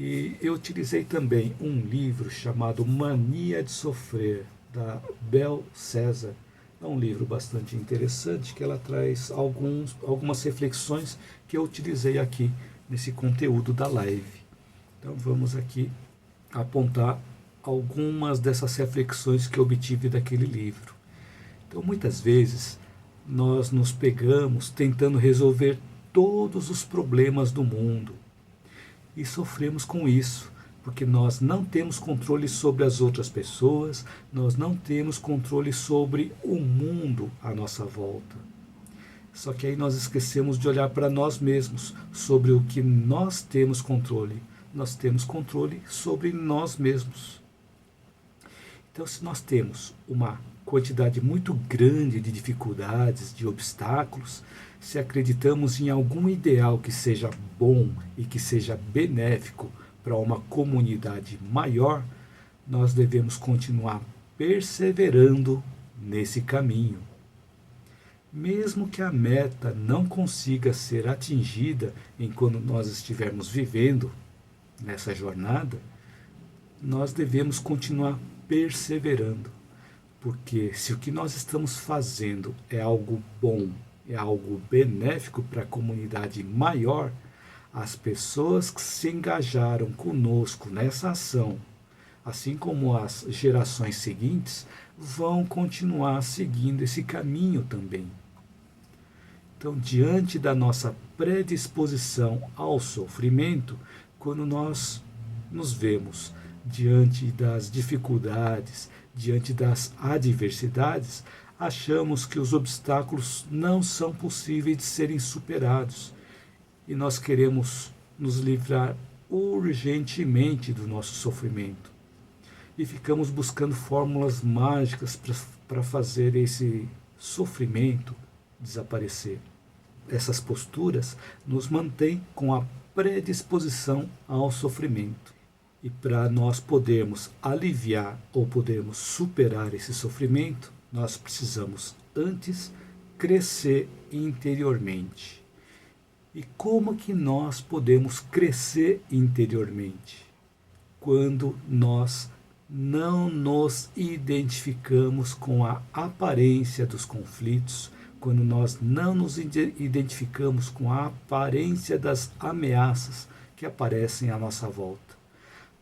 E eu utilizei também um livro chamado Mania de Sofrer, da Bel César. É um livro bastante interessante que ela traz algumas reflexões que eu utilizei aqui nesse conteúdo da live. Então vamos aqui apontar algumas dessas reflexões que eu obtive daquele livro. Então muitas vezes nós nos pegamos tentando resolver todos os problemas do mundo e sofremos com isso, porque nós não temos controle sobre as outras pessoas, nós não temos controle sobre o mundo à nossa volta. Só que aí nós esquecemos de olhar para nós mesmos, sobre o que nós temos controle. Nós temos controle sobre nós mesmos. Então, se nós temos uma quantidade muito grande de dificuldades, de obstáculos, se acreditamos em algum ideal que seja bom e que seja benéfico para uma comunidade maior, nós devemos continuar perseverando nesse caminho. Mesmo que a meta não consiga ser atingida enquanto nós estivermos vivendo nessa jornada, nós devemos continuar perseverando. Porque se o que nós estamos fazendo é algo bom, é algo benéfico para a comunidade maior, as pessoas que se engajaram conosco nessa ação, assim como as gerações seguintes, vão continuar seguindo esse caminho também. Então, diante da nossa predisposição ao sofrimento, quando nós nos vemos diante das dificuldades, diante das adversidades, achamos que os obstáculos não são possíveis de serem superados e nós queremos nos livrar urgentemente do nosso sofrimento e ficamos buscando fórmulas mágicas para fazer esse sofrimento desaparecer. Essas posturas nos mantêm com a predisposição ao sofrimento. E para nós podermos aliviar ou podermos superar esse sofrimento, nós precisamos antes crescer interiormente. E como que nós podemos crescer interiormente? Quando nós não nos identificamos com a aparência dos conflitos, quando nós não nos identificamos com a aparência das ameaças que aparecem à nossa volta.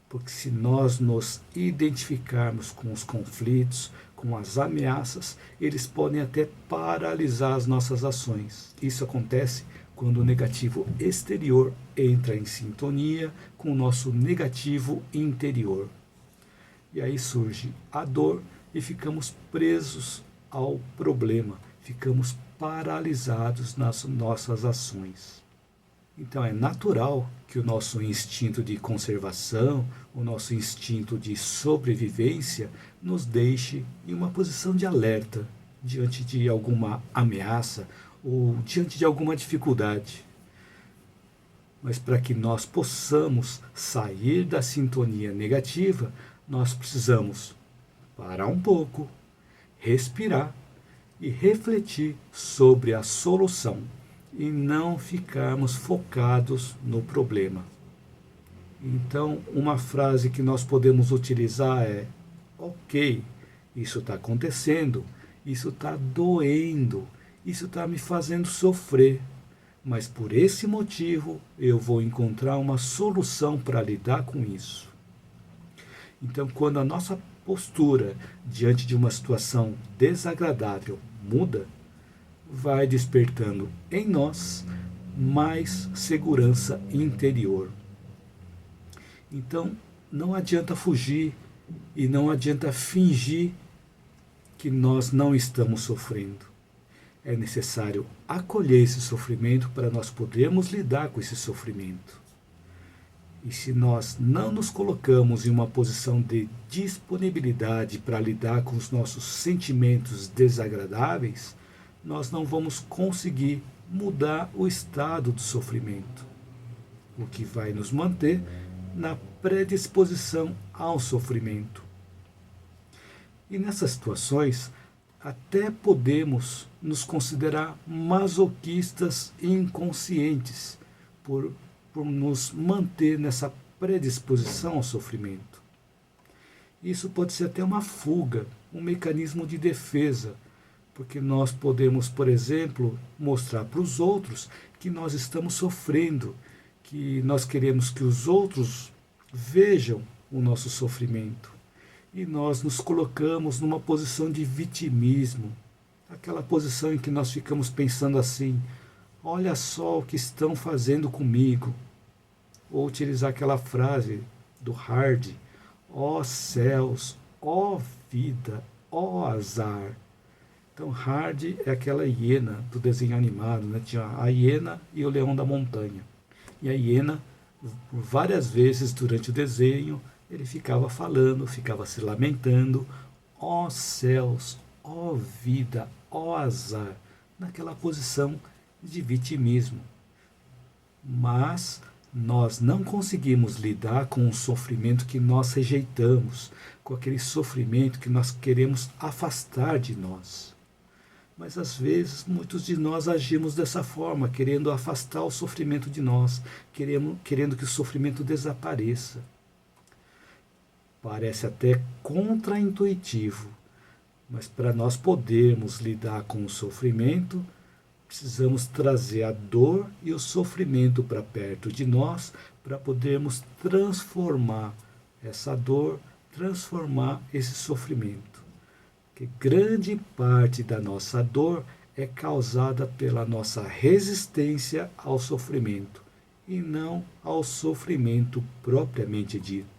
Porque se nós nos identificarmos com os conflitos, com as ameaças, eles podem até paralisar as nossas ações. Isso acontece quando o negativo exterior entra em sintonia com o nosso negativo interior. E aí surge a dor e ficamos presos ao problema, ficamos paralisados nas nossas ações. Então é natural que o nosso instinto de conservação, o nosso instinto de sobrevivência nos deixe em uma posição de alerta diante de alguma ameaça ou diante de alguma dificuldade. Mas para que nós possamos sair da sintonia negativa, nós precisamos parar um pouco, respirar e refletir sobre a solução e não ficarmos focados no problema. Então, uma frase que nós podemos utilizar é: ok, isso está acontecendo, isso está doendo, isso está me fazendo sofrer, mas por esse motivo eu vou encontrar uma solução para lidar com isso. Então, quando a nossa postura diante de uma situação desagradável muda, vai despertando em nós mais segurança interior. Então, não adianta fugir e não adianta fingir que nós não estamos sofrendo. É necessário acolher esse sofrimento para nós podermos lidar com esse sofrimento. E se nós não nos colocamos em uma posição de disponibilidade para lidar com os nossos sentimentos desagradáveis, nós não vamos conseguir mudar o estado do sofrimento, o que vai nos manter na predisposição ao sofrimento. E nessas situações, até podemos nos considerar masoquistas inconscientes por nos manter nessa predisposição ao sofrimento. Isso pode ser até uma fuga, um mecanismo de defesa, porque nós podemos, por exemplo, mostrar para os outros que nós estamos sofrendo, que nós queremos que os outros vejam o nosso sofrimento. E nós nos colocamos numa posição de vitimismo, aquela posição em que nós ficamos pensando assim: olha só o que estão fazendo comigo. Ou utilizar aquela frase do Hardy: ó céus, ó vida, ó azar. Então Hardy é aquela hiena do desenho animado, né? Tinha a hiena e o leão da montanha. E a hiena, várias vezes durante o desenho, ele ficava falando, ficava se lamentando: ó céus, ó vida, ó azar, naquela posição de vitimismo. Mas nós não conseguimos lidar com o sofrimento que nós rejeitamos, com aquele sofrimento que nós queremos afastar de nós. Mas às vezes muitos de nós agimos dessa forma, querendo afastar o sofrimento de nós, querendo que o sofrimento desapareça. Parece até contraintuitivo, mas para nós podermos lidar com o sofrimento, precisamos trazer a dor e o sofrimento para perto de nós, para podermos transformar essa dor, transformar esse sofrimento. Que grande parte da nossa dor é causada pela nossa resistência ao sofrimento, e não ao sofrimento propriamente dito.